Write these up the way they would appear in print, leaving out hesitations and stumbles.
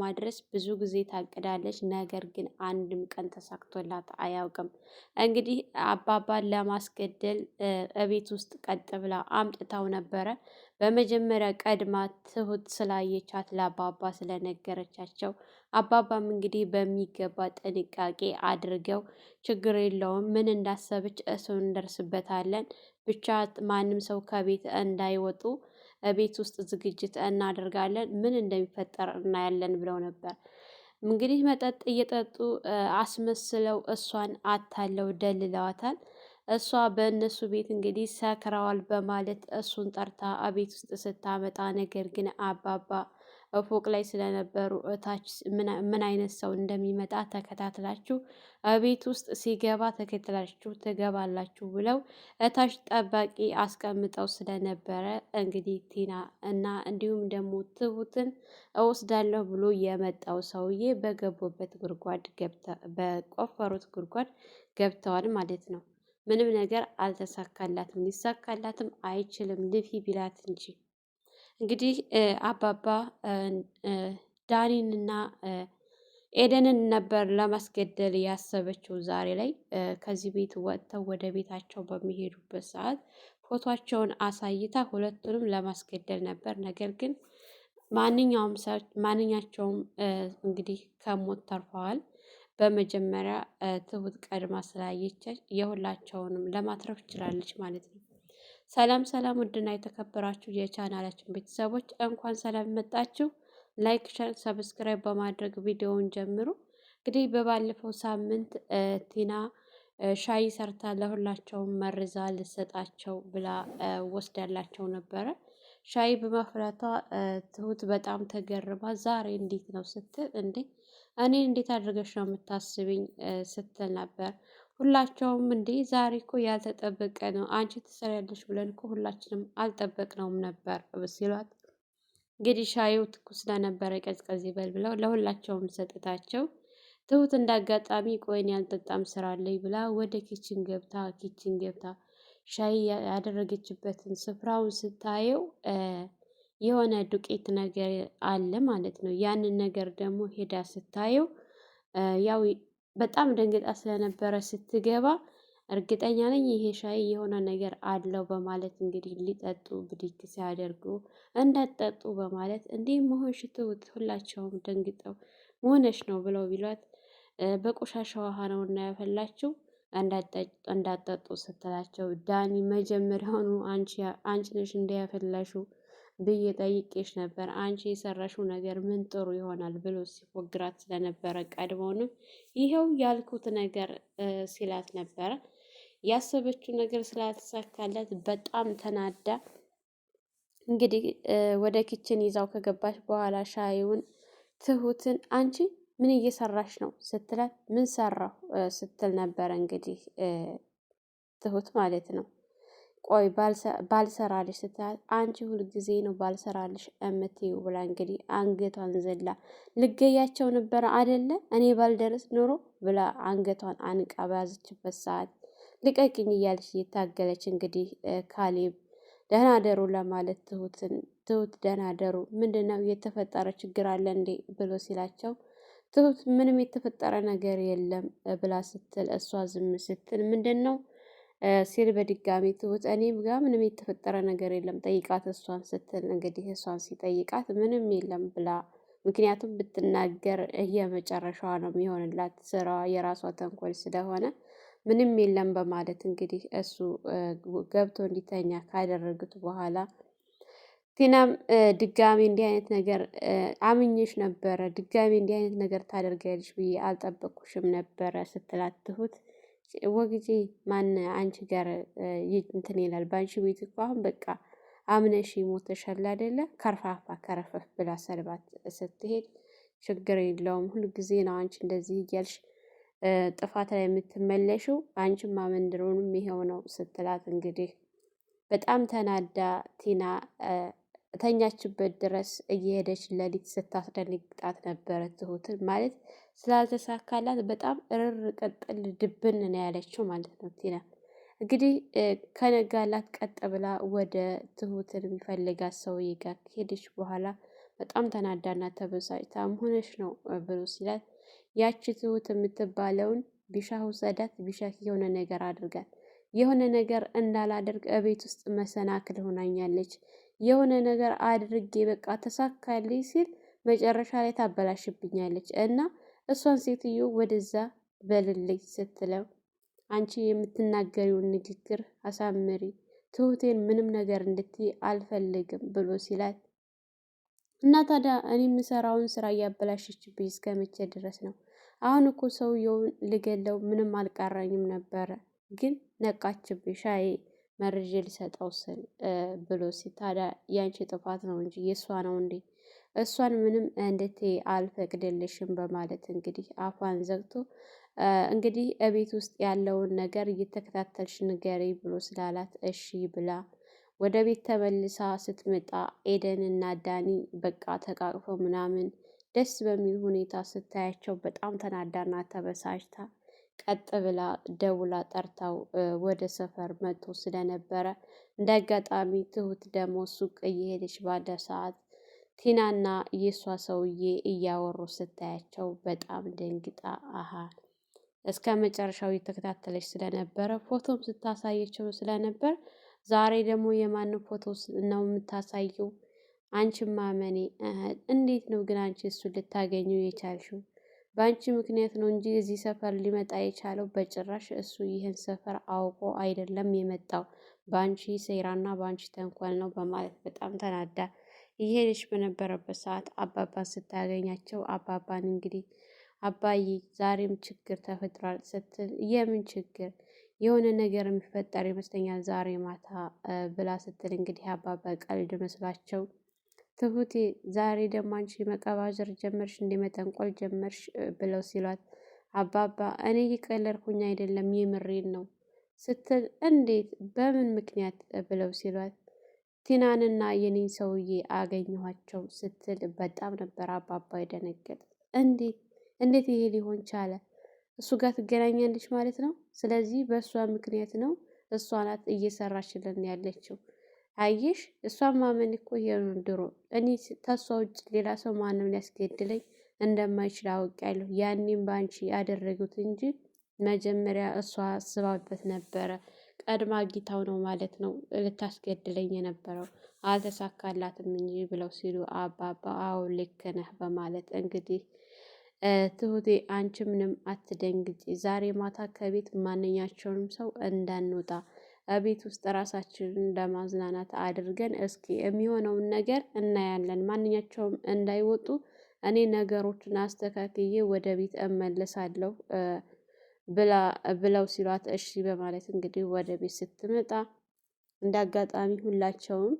ማድረስ ብዙ ጊዜ ታቅዳለች። ነገር ግን አንድም ቀን ተሳክቶላት አያውቅም። እንግዲህ አባባን ለማስገደል እቤት ውስጥ ቀጥ ብላ አምጥታው ነበረ። በመጀመሪያ ቀድማ ትሁት ስላየቻት ለአባባ ስለነገረቻቸው አባባም እንግዲህ በሚገባ ጥንቃቄ አድርገው ችግር የለውም ምን እንዳሰበች እሱን እንደርስበታለን ብቻ ማንም ሰው ከቤት እንዳይወጡ ቤት ውስጥ ዝግጅት እናደርጋለን ምን እንደሚፈጠር እናያለን ብለው ነበር። እንግዲህ መጠጥ እየጠጡ አስመስለው እሷን አታለው ደልለዋታል። እሷ በእነሱ ቤት እንግዲህ ሰክረዋል በማለት እሱን ጠርታ ቤት ውስጥ ስታመጣ ነገር ግን አባባ ፎቅ ላይ ስለነበሩ እታች ምን አይነት ሰው እንደሚመጣ ተከታትላችሁ ቤት ውስጥ ሲገባ ተከትላችሁ ትገባላችሁ ብለው እታች ጠባቂ አስቀምጠው ስለነበረ እንግዲህ ቲና እና እንዲሁም ደግሞ ትሁትን እወስዳለሁ ብሎ የመጣው ሰውዬ በገቡበት ጉድጓድ በቆፈሩት ጉድጓድ ገብተዋል ማለት ነው። ምንም ነገር አልተሳካላትም፣ ሊሳካላትም አይችልም ልፊ ቢላት እንጂ። እንግዲህ አባባ ዳኒንና ኤደንን ነበር ለማስገደል ያሰበችው ዛሬ ላይ። ከዚህ ቤት ወጥተው ወደ ቤታቸው በሚሄዱበት ሰዓት ፎቷቸውን አሳይታ ሁለቱንም ለማስገደል ነበር። ነገር ግን ማንኛቸውም እንግዲህ ከሞት ተርፈዋል። በመጀመሪያ ትሁት ቀድማ ስላየቻች የሁላቸውንም ለማትረፍ ችላለች ማለት ነው። ሰላም ሰላም! ውድና የተከበራችሁ የቻናላችን ቤተሰቦች እንኳን ሰላም መጣችሁ። ላይክ፣ ሸር፣ ሰብስክራይብ በማድረግ ቪዲዮውን ጀምሩ። እንግዲህ በባለፈው ሳምንት ቲና ሻይ ሰርታ ለሁላቸውም መርዛ ልሰጣቸው ብላ ወስዳላቸው ነበረ። ሻይ በማፍላቷ ትሁት በጣም ተገርማ ዛሬ እንዴት ነው ስትል እንዴ እኔ እንዴት አድርገሽ ነው የምታስብኝ ስትል ነበር። ሁላቸውም እንዴ ዛሬ እኮ ያልተጠበቀ ነው አንቺ ትሰሪያለሽ ብለን እኮ ሁላችንም አልጠበቅነውም ነበር ሲሏት እንግዲህ ሻዩ ትኩስ ስለነበረ ቀዝቀዝ ይበል ብለው ለሁላቸውም ሰጥታቸው ትሁት እንዳጋጣሚ ቆይን ያልጠጣም ስራ አለኝ ብላ ወደ ኪችን ገብታ ሻይ ያደረገችበትን ስፍራውን ስታየው የሆነ ዱቄት ነገር አለ ማለት ነው። ያንን ነገር ደግሞ ሄዳ ስታየው ያው በጣም ደንግጣ ስለነበረ ስትገባ እርግጠኛ ነኝ ይሄ ሻይ የሆነ ነገር አለው በማለት እንግዲህ ሊጠጡ ብድግ ሲያደርጉ እንዳትጠጡ በማለት እንዲህ መሆንሽ ትሁት ሁላቸውም ደንግጠው መሆነሽ ነው ብለው ቢሏት በቆሻሻ ውሃ ነው እና ያፈላችው እንዳትጠጡ ስትላቸው ዳኒ መጀመሪያውኑ አንቺ ነሽ እንዲያፈላሽው ብዬ ጠይቄሽ ነበር አንቺ የሰራሽው ነገር ምን ጥሩ ይሆናል ብሎ ሲፎግራት ስለነበረ ቀድሞውንም ይኸው ያልኩት ነገር ሲላት ነበረ። ያሰበችው ነገር ስላልተሳካላት በጣም ተናዳ እንግዲህ ወደ ኪችን ይዛው ከገባች በኋላ ሻዩን ትሁትን አንቺ ምን እየሰራሽ ነው ስትላት ምን ሰራሁ ስትል ነበረ እንግዲህ ትሁት ማለት ነው። ቆይ ባልሰራልሽ ስትላት አንቺ ሁል ጊዜ ነው ባልሰራልሽ እምትይው ብላ እንግዲህ አንገቷን ዘላ ልገያቸው ነበረ አይደለ እኔ ባልደረስ ኖሮ ብላ አንገቷን አንቃ በያዘችበት ሰዓት ልቀቂኝ እያለች እየታገለች እንግዲህ ካሌብ ደህና ደሩ ለማለት ትሁት ደህና ደሩ ምንድነው የተፈጠረ ችግር አለ እንዴ ብሎ ሲላቸው ትሁት ምንም የተፈጠረ ነገር የለም ብላ ስትል እሷ ዝም ስትል ምንድነው ሲል በድጋሚ ትሁት እኔም ጋር ምንም የተፈጠረ ነገር የለም ጠይቃት እሷን ስትል እንግዲህ እሷን ሲጠይቃት ምንም የለም ብላ ምክንያቱም ብትናገር የመጨረሻዋ ነው የሚሆንላት ስራዋ የራሷ ተንኮል ስለሆነ ምንም የለም በማለት እንግዲህ እሱ ገብቶ እንዲተኛ ካደረጉት በኋላ ቲናም ድጋሚ እንዲህ አይነት ነገር አምኜሽ ነበረ ድጋሚ እንዲህ አይነት ነገር ታደርጊያለሽ ብዬ አልጠበቅኩሽም ነበረ ስትላት ትሁት ወግጄ ማን አንቺ ጋር እንትን ይላል በአንቺ ቤት እኮ አሁን በቃ አምነሽ ሞተሻል አይደለ ከርፋፋ ከረፈፍ ብላ ሰልባት ስትሄድ ችግር የለውም ሁሉ ጊዜ ነው አንቺ እንደዚህ እያልሽ ጥፋት ላይ የምትመለሽው አንቺም ማመንድሮንም ይሄው ነው ስትላት እንግዲህ በጣም ተናዳ ቲና ተኛችበት ድረስ እየሄደች ሌሊት ስታስደነግጣት ነበረ። ትሁትን ማለት ስላልተሳካላት በጣም እርር ቅጥል ድብን ነው ያለችው ማለት ነው። ቲና እንግዲህ ከነጋላት ቀጥ ብላ ወደ ትሁትን የሚፈልጋት ሰውዬ ጋር ከሄደች በኋላ በጣም ተናዳና ተበሳጭታ ሆነሽ ነው ብሎ ሲላት ያቺ ትሁት የምትባለውን ቢሻህ ውሰዳት፣ ቢሻህ የሆነ ነገር አድርጋት፣ የሆነ ነገር እንዳላደርግ እቤት ውስጥ መሰናክል ሆናኛለች፣ የሆነ ነገር አድርጌ በቃ ተሳካልኝ ሲል መጨረሻ ላይ ታበላሽብኛለች እና እሷን ሴትዮ ወደዛ በልልኝ ስትለው አንቺ የምትናገሪውን ንግግር አሳምሪ፣ ትሁቴን ምንም ነገር እንድትይ አልፈልግም ብሎ ሲላት እና ታዲያ እኔ የምሰራውን ስራ እያበላሸችብኝ እስከ መቼ ድረስ ነው? አሁን እኮ ሰውየውን ልገለው ምንም አልቀረኝም ነበረ፣ ግን ነቃችብኝ ሻይ መርዤ ልሰጠው ስል ብሎ ሲል ታዲያ ያንቺ ጥፋት ነው እንጂ የእሷ ነው እንዴ? እሷን ምንም እንድትይ አልፈቅድልሽም በማለት እንግዲህ አፏን ዘግቶ እንግዲህ እቤት ውስጥ ያለውን ነገር እየተከታተልሽ ንገሪ ብሎ ስላላት እሺ ብላ ወደ ቤት ተመልሳ ስትመጣ ኤደን እና ዳኒ በቃ ተቃቅፈው ምናምን ደስ በሚል ሁኔታ ስታያቸው በጣም ተናዳና ተበሳጭታ ቀጥ ብላ ደውላ ጠርታው ወደ ሰፈር መጥቶ ስለነበረ እንደ አጋጣሚ ትሁት ደግሞ ሱቅ እየሄደች ባለ ሰዓት ቲናና የእሷ ሰውዬ እያወሩ ስታያቸው በጣም ደንግጣ አሃ እስከ መጨረሻው የተከታተለች ስለነበረ ፎቶም ስታሳየችው ስለነበር ዛሬ ደግሞ የማንን ፎቶ ነው የምታሳየው? አንቺን ማመኔ እንዴት ነው ግን አንቺ እሱን ልታገኘው የቻልሽው? በአንቺ ምክንያት ነው እንጂ እዚህ ሰፈር ሊመጣ የቻለው በጭራሽ እሱ ይህን ሰፈር አውቆ አይደለም የመጣው፣ በአንቺ ሴራና በአንቺ ተንኮል ነው በማለት በጣም ተናዳ እየሄደች በነበረበት ሰዓት አባባን ስታገኛቸው አባባን እንግዲህ አባዬ ዛሬም ችግር ተፈጥሯል ስትል የምን ችግር የሆነ ነገር የሚፈጠር ይመስለኛል ዛሬ ማታ ብላ ስትል እንግዲህ አባባ ቀልድ መስላቸው ትሁቴ ዛሬ ደግሞ አንቺ መቀባጀር ጀመርሽ እንደመጠንቆል ጀመርሽ ብለው ሲሏት አባባ እኔ እየቀለድኩኝ አይደለም የምሬን ነው ስትል እንዴት በምን ምክንያት ብለው ሲሏት ቲናንና የኔን ሰውዬ አገኘኋቸው ስትል በጣም ነበር አባባ የደነገጠ። እንዴት ይሄ ሊሆን ቻለ? እሱ ጋር ትገናኛለች ማለት ነው። ስለዚህ በእሷ ምክንያት ነው እሷ ናት እየሰራችልን ያለችው። አየሽ እሷን ማመን እኮ ይሄን ድሮ እኔ ተሷ ውጭ ሌላ ሰው ማንም ሊያስገድለኝ እንደማይችል አውቄያለሁ። ያኔም በአንቺ ያደረጉት እንጂ መጀመሪያ እሷ አስባበት ነበረ። ቀድማ ጊታው ነው ማለት ነው ልታስገድለኝ የነበረው አልተሳካላትም እንጂ ብለው ሲሉ አባባ አዎ ልክ ነህ በማለት እንግዲህ ትሁቴ አንቺ ምንም አትደንግጪ፣ ዛሬ ማታ ከቤት ማንኛቸውንም ሰው እንዳንወጣ ቤት ውስጥ ራሳችንን ለማዝናናት አድርገን እስኪ የሚሆነውን ነገር እናያለን። ማንኛቸውም እንዳይወጡ እኔ ነገሮችን አስተካክዬ ወደ ቤት እመለሳለሁ ብለው ሲሏት እሺ በማለት እንግዲህ ወደ ቤት ስትመጣ እንደ አጋጣሚ ሁላቸውም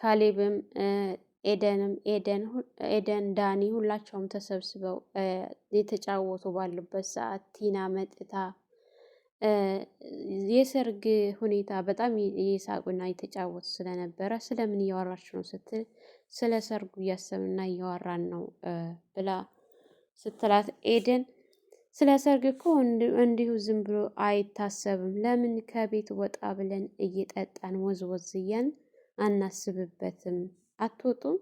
ካሌብም ኤደን ዳኒ ሁላቸውም ተሰብስበው የተጫወቱ ባሉበት ሰዓት ቲና መጥታ የሰርግ ሁኔታ በጣም እየሳቁና እየተጫወቱ ስለነበረ ስለምን እያወራችሁ ነው ስትል ስለ ሰርጉ እያሰብንና እያወራን ነው ብላ ስትላት ኤደን ስለ ሰርግ እኮ እንዲሁ ዝም ብሎ አይታሰብም። ለምን ከቤት ወጣ ብለን እየጠጣን ወዝወዝ እያልን አናስብበትም? አትወጡም?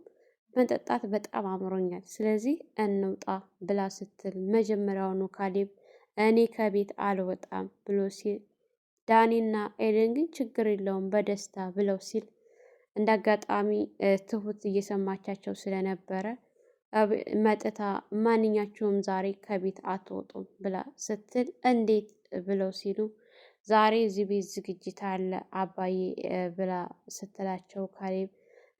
መጠጣት በጣም አምሮኛል፣ ስለዚህ እንውጣ ብላ ስትል መጀመሪያውኑ ካሌብ እኔ ከቤት አልወጣም ብሎ ሲል ዳኒና ኤደን ግን ችግር የለውም በደስታ ብለው ሲል እንደ አጋጣሚ ትሁት እየሰማቻቸው ስለነበረ መጥታ ማንኛቸውም ዛሬ ከቤት አትወጡም ብላ ስትል እንዴት ብለው ሲሉ ዛሬ እዚህ ቤት ዝግጅት አለ አባዬ ብላ ስትላቸው ካሌብ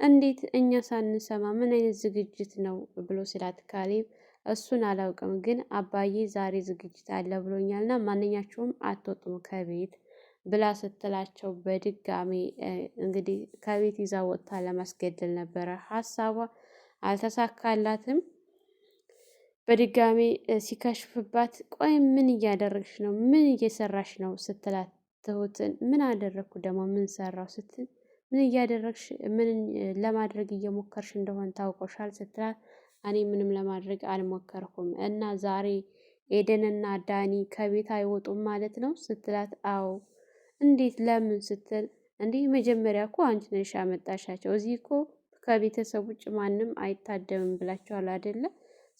እንዴት እኛ ሳንሰማ ምን አይነት ዝግጅት ነው ብሎ ሲላት ካሌብ እሱን አላውቅም፣ ግን አባዬ ዛሬ ዝግጅት አለ ብሎኛልና ማንኛቸውም አትወጡም ከቤት ብላ ስትላቸው በድጋሚ እንግዲህ ከቤት ይዛ ወጥታ ለማስገደል ነበረ ሀሳቧ፣ አልተሳካላትም። በድጋሚ ሲከሽፍባት ቆይ ምን እያደረግሽ ነው? ምን እየሰራሽ ነው? ስትላት ትሁትን ምን አደረግኩ ደግሞ ምን ሰራው ስትል ምን እያደረግሽ ምን ለማድረግ እየሞከርሽ እንደሆን ታውቆሻል ስትላት እኔ ምንም ለማድረግ አልሞከርኩም እና ዛሬ ኤደንና ዳኒ ከቤት አይወጡም ማለት ነው ስትላት አዎ እንዴት ለምን ስትል እንዲህ መጀመሪያ እኮ አንቺ ነሽ ያመጣሻቸው እዚህ እኮ ከቤተሰብ ውጭ ማንም አይታደምም ብላችኋል አይደለ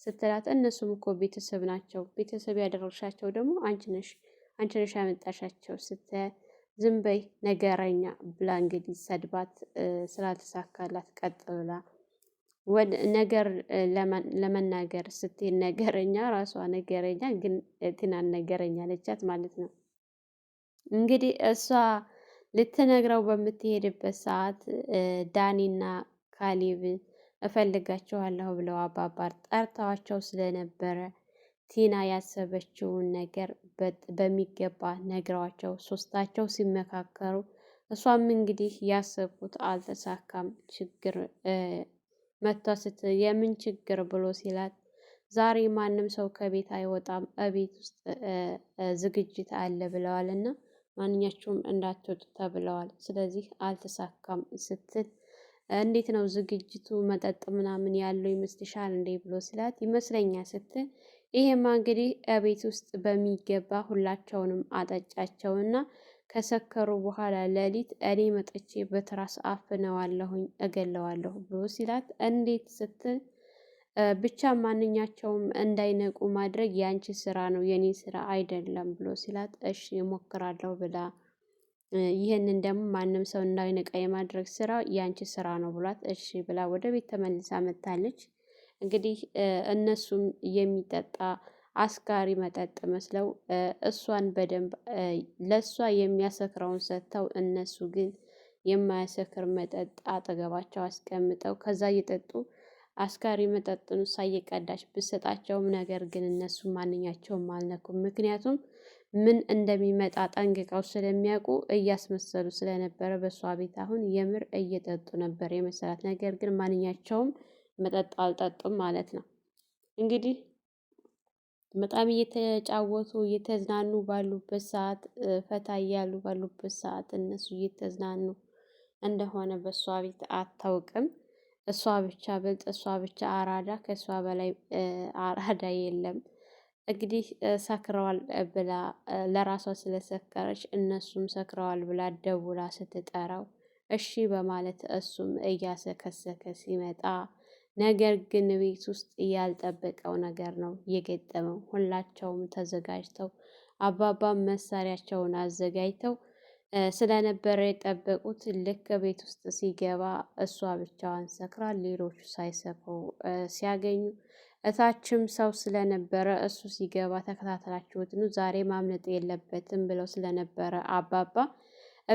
ስትላት፣ እነሱም እኮ ቤተሰብ ናቸው። ቤተሰብ ያደረግሻቸው ደግሞ አንቺ ነሽ ያመጣሻቸው ስትል፣ ዝም በይ ነገረኛ ብላ እንግዲህ ሰድባት ስላልተሳካላት ቀጥ ብላ ወደ ነገር ለመናገር ስትል ነገረኛ ራሷ ነገረኛ ግን ትናን ነገረኛ አለቻት ማለት ነው። እንግዲህ እሷ ልትነግረው በምትሄድበት ሰዓት ዳኒና ካሌብ እፈልጋቸዋለሁ ብለው አባባር ጠርተዋቸው ስለነበረ ቲና ያሰበችውን ነገር በሚገባ ነግረዋቸው ሶስታቸው ሲመካከሩ፣ እሷም እንግዲህ ያሰብኩት አልተሳካም ችግር መቷ የምን ችግር ብሎ ሲላት፣ ዛሬ ማንም ሰው ከቤት አይወጣም እቤት ውስጥ ዝግጅት አለ ብለዋል እና ማንኛቸውም እንዳትወጡ ተብለዋል። ስለዚህ አልተሳካም ስትል፣ እንዴት ነው ዝግጅቱ መጠጥ ምናምን ያለው ይመስልሻል እንዴ ብሎ ሲላት፣ ይመስለኛል ስትል፣ ይሄማ እንግዲህ እቤት ውስጥ በሚገባ ሁላቸውንም አጠጫቸውና ከሰከሩ በኋላ ሌሊት እኔ መጥቼ በትራስ አፍነዋለሁኝ እገለዋለሁ ብሎ ሲላት፣ እንዴት ስትል፣ ብቻ ማንኛቸውም እንዳይነቁ ማድረግ የአንቺ ስራ ነው የኔ ስራ አይደለም ብሎ ሲላት፣ እሺ እሞክራለሁ ብላ ይህንን ደግሞ ማንም ሰው እንዳይነቃ የማድረግ ስራ የአንቺ ስራ ነው ብሏት፣ እሺ ብላ ወደ ቤት ተመልሳ መጥታለች። እንግዲህ እነሱም የሚጠጣ አስካሪ መጠጥ መስለው እሷን በደንብ ለእሷ የሚያሰክረውን ሰጥተው እነሱ ግን የማያሰክር መጠጥ አጠገባቸው አስቀምጠው ከዛ እየጠጡ አስካሪ መጠጥን እሷ እየቀዳች ብሰጣቸውም ነገር ግን እነሱ ማንኛቸውም አልነኩም። ምክንያቱም ምን እንደሚመጣ ጠንቅቀው ስለሚያውቁ እያስመሰሉ ስለነበረ በእሷ ቤት አሁን የምር እየጠጡ ነበር የመሰላት። ነገር ግን ማንኛቸውም መጠጥ አልጠጡም ማለት ነው። እንግዲህ በጣም እየተጫወቱ እየተዝናኑ ባሉበት ሰዓት ፈታ እያሉ ባሉበት ሰዓት እነሱ እየተዝናኑ እንደሆነ በእሷ ቤት አታውቅም። እሷ ብቻ ብልጥ፣ እሷ ብቻ አራዳ፣ ከእሷ በላይ አራዳ የለም። እንግዲህ ሰክረዋል ብላ ለራሷ ስለሰከረች እነሱም ሰክረዋል ብላ ደውላ ስትጠራው እሺ በማለት እሱም እያሰከሰከ ሲመጣ ነገር ግን ቤት ውስጥ ያልጠበቀው ነገር ነው የገጠመው። ሁላቸውም ተዘጋጅተው አባባም መሳሪያቸውን አዘጋጅተው ስለነበረ የጠበቁት ልክ ቤት ውስጥ ሲገባ እሷ ብቻዋን ሰክራ ሌሎቹ ሳይሰክሩ ሲያገኙ እታችም ሰው ስለነበረ እሱ ሲገባ ተከታተላችሁት ነው ዛሬ ማምለጥ የለበትም ብለው ስለነበረ አባባ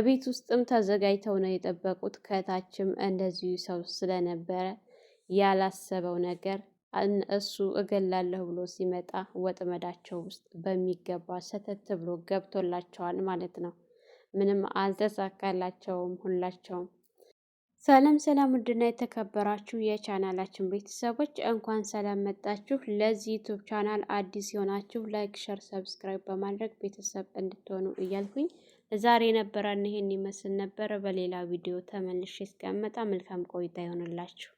ቤት ውስጥም ተዘጋጅተው ነው የጠበቁት። ከታችም እንደዚሁ ሰው ስለነበረ ያላሰበው ነገር እሱ እገላለሁ ብሎ ሲመጣ ወጥመዳቸው ውስጥ በሚገባ ሰተት ብሎ ገብቶላቸዋል ማለት ነው። ምንም አልተሳካላቸውም ሁላቸውም። ሰላም ሰላም፣ ውድና የተከበራችሁ የቻናላችን ቤተሰቦች እንኳን ሰላም መጣችሁ። ለዚህ ዩቱብ ቻናል አዲስ የሆናችሁ ላይክ፣ ሸር፣ ሰብስክራይብ በማድረግ ቤተሰብ እንድትሆኑ እያልኩኝ ዛሬ የነበረን ይሄን ይመስል ነበረ። በሌላ ቪዲዮ ተመልሼ እስከመጣ መልካም ቆይታ ይሆንላችሁ።